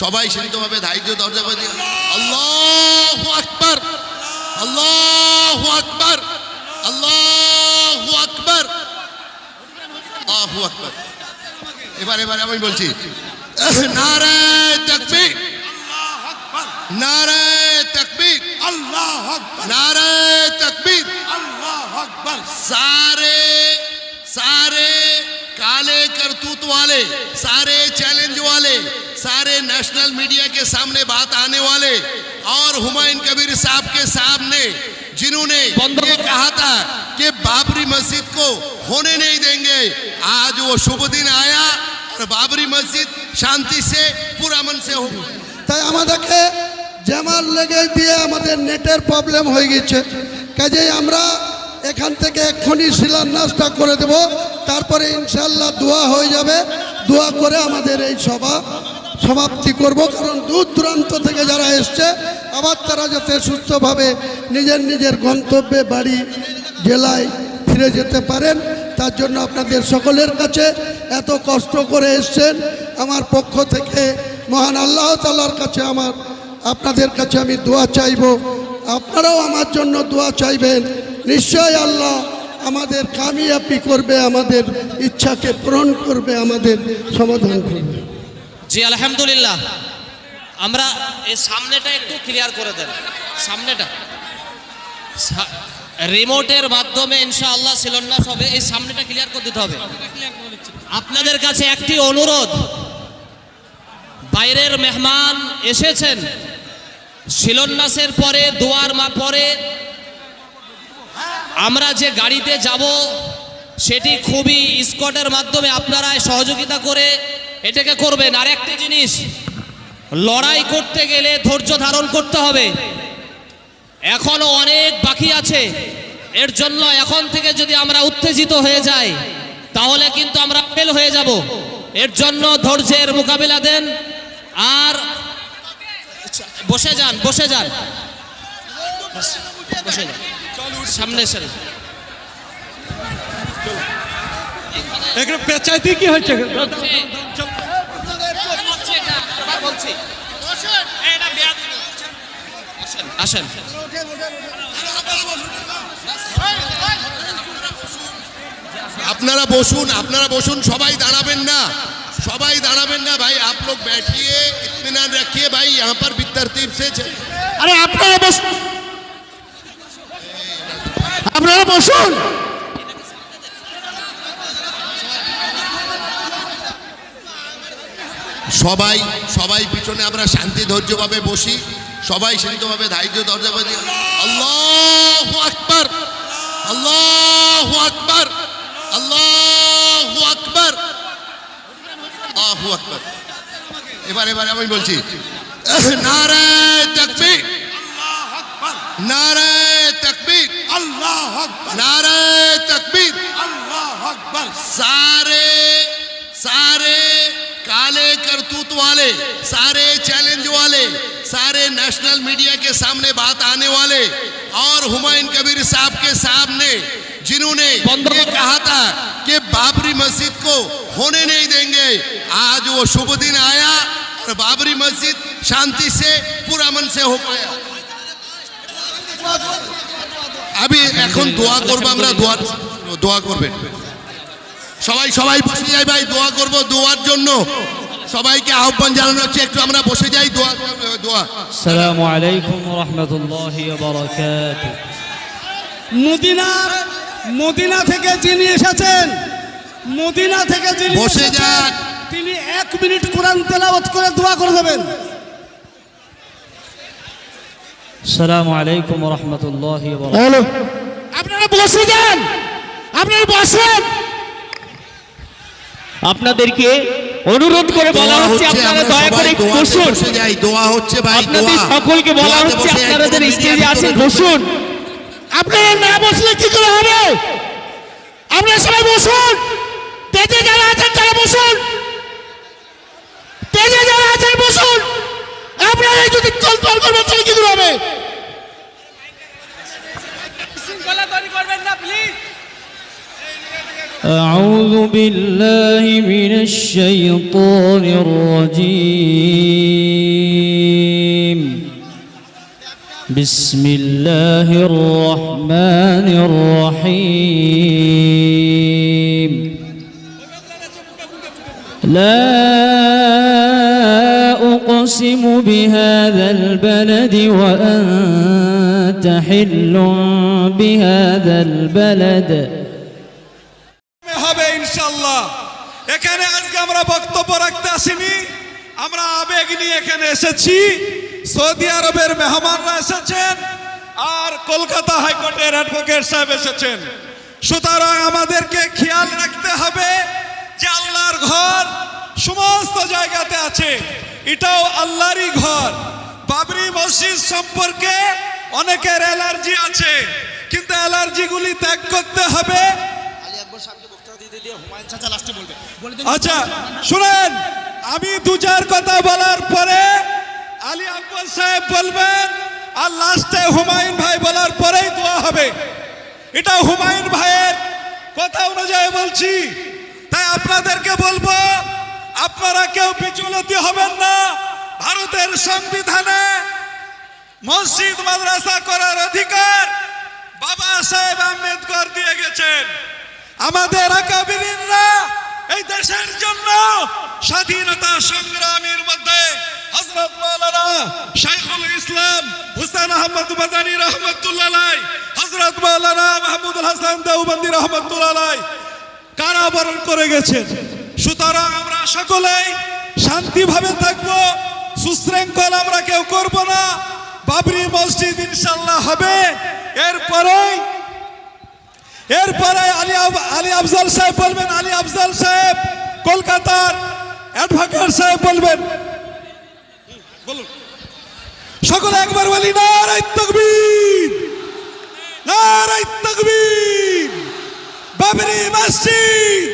সবাই শান্তভাবে ধৈর্য ধরে বলি আল্লাহু আকবার, আল্লাহু আকবার, আল্লাহু আকবার, আল্লাহু আকবার। এবার আমি বলছি নারে তাকবীর, আল্লাহু আকবার, নারে তাকবীর, আল্লাহু আকবার, नारे तकबीर। আল্লাহু আকবার। सारे काले करतूत वाले, सारे चैलेंज वाले, सारे नेशनल मीडिया के सामने बात आने वाले और हुमायूं कबीर साहब के सामने जिन्होंने ये कहा था कि बाबरी मस्जिद को होने नहीं देंगे, आज वो शुभ दिन आया और बाबरी मस्जिद शांति से पुरअमन से हो। তাই আমাদেরকে জামাল লেগে দিয়ে আমাদের নেটের প্রবলেম হয়ে গেছে, কাজেই আমরা এখান থেকে এক্ষুনি শিলান্যাসটা করে দেব, তারপরে ইনশাল্লাহ দোয়া হয়ে যাবে। দোয়া করে আমাদের এই সমাপ্তি করব, কারণ দূর দূরান্ত থেকে যারা এসছে আবার তারা যাতে সুস্থভাবে নিজের গন্তব্যে বাড়ি জেলায় ফিরে যেতে পারেন, তার জন্য আপনাদের সকলের কাছে এত কষ্ট করে এসছেন আমার পক্ষ থেকে মহান আল্লাহ তাআলার কাছে আপনাদের কাছে আমি দোয়া চাইব, আপনারাও আমার জন্য দোয়া চাইবেন। নিশ্চয় আল্লাহ আমাদের কামিয়াবি করবে, আমাদের ইচ্ছাকে পূরণ করবে, আমাদের সমাধান করবে। জি আলহামদুলিল্লাহ। আমরা এই সামনেটা একটু ক্লিয়ার করে দেন, সামনেটা রিমোটের মাধ্যমে ইনশাআল্লাহ শিলান্যাস হবে, এই সামনেটা ক্লিয়ার করে দিতে হবে। আপনাদের কাছে একটি অনুরোধ, বাইরের মেহমান এসেছেন, শিলান্যাসের পরে দোয়ার পরে আমরা যে গাড়িতে যাব সেটি খুবই স্কটের মাধ্যমে আপনারা সহযোগিতা করে এটাকে করবেন। আর একটি জিনিস, লড়াই করতে গেলে ধৈর্য ধারণ করতে হবে, এখনো অনেক বাকি আছে। এর জন্য এখন থেকে যদি আমরা উত্তেজিত হয়ে যাই তাহলে কিন্তু আমরা ফেল হয়ে যাব। এর জন্য ধৈর্যের মোকাবিলা দেন আর বসে যান, বসে যান, বসে যান, সামনে এসে এখানে পেঁচাইতে কি হচ্ছে? আসেন। আপনারা বসুন, সবাই দাঁড়াবেন না, भाई। आप लोग बैठिए, इत्मीनान रखिए भाई, यहाँ पर बितरतीब से আরে আপনারা বসুন। সবাই পিছনে আমরা শান্তি ধৈর্যভাবে বসি, সবাই শান্তভাবে ধৈর্য ধরে বলি আল্লাহু আকবার, আল্লাহু আকবার, আল্লাহু আকবার, আল্লাহু আকবার। এবার আমি বলছি নারে তাকবীর, আল্লাহু আকবার, নারে তাকবীর, আল্লাহু আকবার, নারে তাকবীর। আল্লাহু আকবার। सारे काले करतूत वाले, सारे चैलेंज वाले, सारे नेशनल मीडिया के सामने बात आने वाले और हुमायूं कबीर साहब के सामने जिन्होंने ये कहा था कि बाबरी मस्जिद को होने नहीं देंगे, आज वो शुभ दिन आया और बाबरी मस्जिद शांति से पुरअमन से हो पाया। अभी এখন দোয়া করব, আমরা দোয়া করবেন সবাই বসে যাই ভাই, দোয়া করব। দোয়ার জন্য সবাইকে আহ্বান জানানো হচ্ছে, একটু আমরা বসে যাই, দোয়া। আসসালামু আলাইকুম ওয়া রাহমাতুল্লাহি ওয়া বারাকাতুহু। মদিনা থেকে যিনি এসেছেন, মদিনা থেকে যিনি বসে যান, তিনি 1 মিনিট কোরআন তেলাওয়াত করে দোয়া করে দেবেন। আসসালামু আলাইকুম ওয়া রাহমাতুল্লাহি ওয়া বারাকাতুহু। আপনারা বসে যান, আপনারা বসেন। আপনাদেরকে অনুরোধ করে বলা হচ্ছে আপনারা দয়া করে বসুন। বসে যাই, দোয়া হচ্ছে ভাই। আপনাদের সকলকে বলা হচ্ছে আপনারা যারা স্টেজে আছেন বসুন। আপনারা না বসলে কি করে হবে? আপনারা সবাই বসুন। তেজে যারা আছেন তারা বসুন, তেজে যারা আছেন বসুন। আপনারা যদি চল করবেন তাহলে কি করে হবে? أعوذ بالله من الشيطان الرجيم بسم الله الرحمن الرحيم لا أقسم بهذا البلد وأنت حل بهذا البلد হবে ইনশাআল্লাহ। এখানে আজকে আমরা বক্তব্য রাখতে আসিনি, আমরা আবেগ নিয়ে এখানে এসেছি। সৌদি আরবের মেহমানরা এসেছেন আর কলকাতা হাইকোর্টের অ্যাডভোকেট সাহেব এসেছেন। সুতরাং আমাদেরকে খেয়াল রাখতে হবে যে আল্লাহর ঘর সমস্ত জায়গাতে আছে, এটাও আল্লাহরই ঘর। বাবরি মসজিদ সম্পর্কে অনেকের অ্যালার্জি আছে, কিন্তু অ্যালার্জিগুলি ত্যাগ করতে হবে। আচ্ছা শুনেন, আমি দু চার কথা বলার পরে আলী আকবর সাহেব বলবেন আর লাস্টে হুমায়ুন ভাই বলার পরেই দোয়া হবে। এটা হুমায়ুন ভাইয়ের কথা অনুযায়ী বলছি, তাই আপনাদেরকে বলবো আপনারা কেউ বিচলিত হবেন না। ভারতের সংবিধানে মসজিদ মাদ্রাসা করার অধিকার বাবা সাহেব আম্বেদকর দিয়ে গেছেন। আমাদের আকাবিরিনরা এই দেশের জন্য স্বাধীনতা সংগ্রামের মধ্যে হযরত মাওলানা শাইখুল ইসলাম হুসাইন আহমদ মাদানী রাহমাতুল্লাহ আলাইহি, হযরত মাওলানা মাহমুদুল হাসান দেওবন্দি রাহমাতুল্লাহ আলাইহি কারাবরণ করে গেছেন। সুতরাং আমরা সকলেই শান্তিভাবে থাকব, সুশৃঙ্খল আমরা কেউ করব না। বাবরি মসজিদ ইনশাআল্লাহ হবে। এরপরে আলী আফজাল সাহেব বলবেন। আলী আফজাল সাহেব কলকাতার অ্যাডভোকেট সাহেব বলবেন। বলুন সকলে একবার বলি নারে তাকবীর, নারে তাকবীর। বাবরি মসজিদ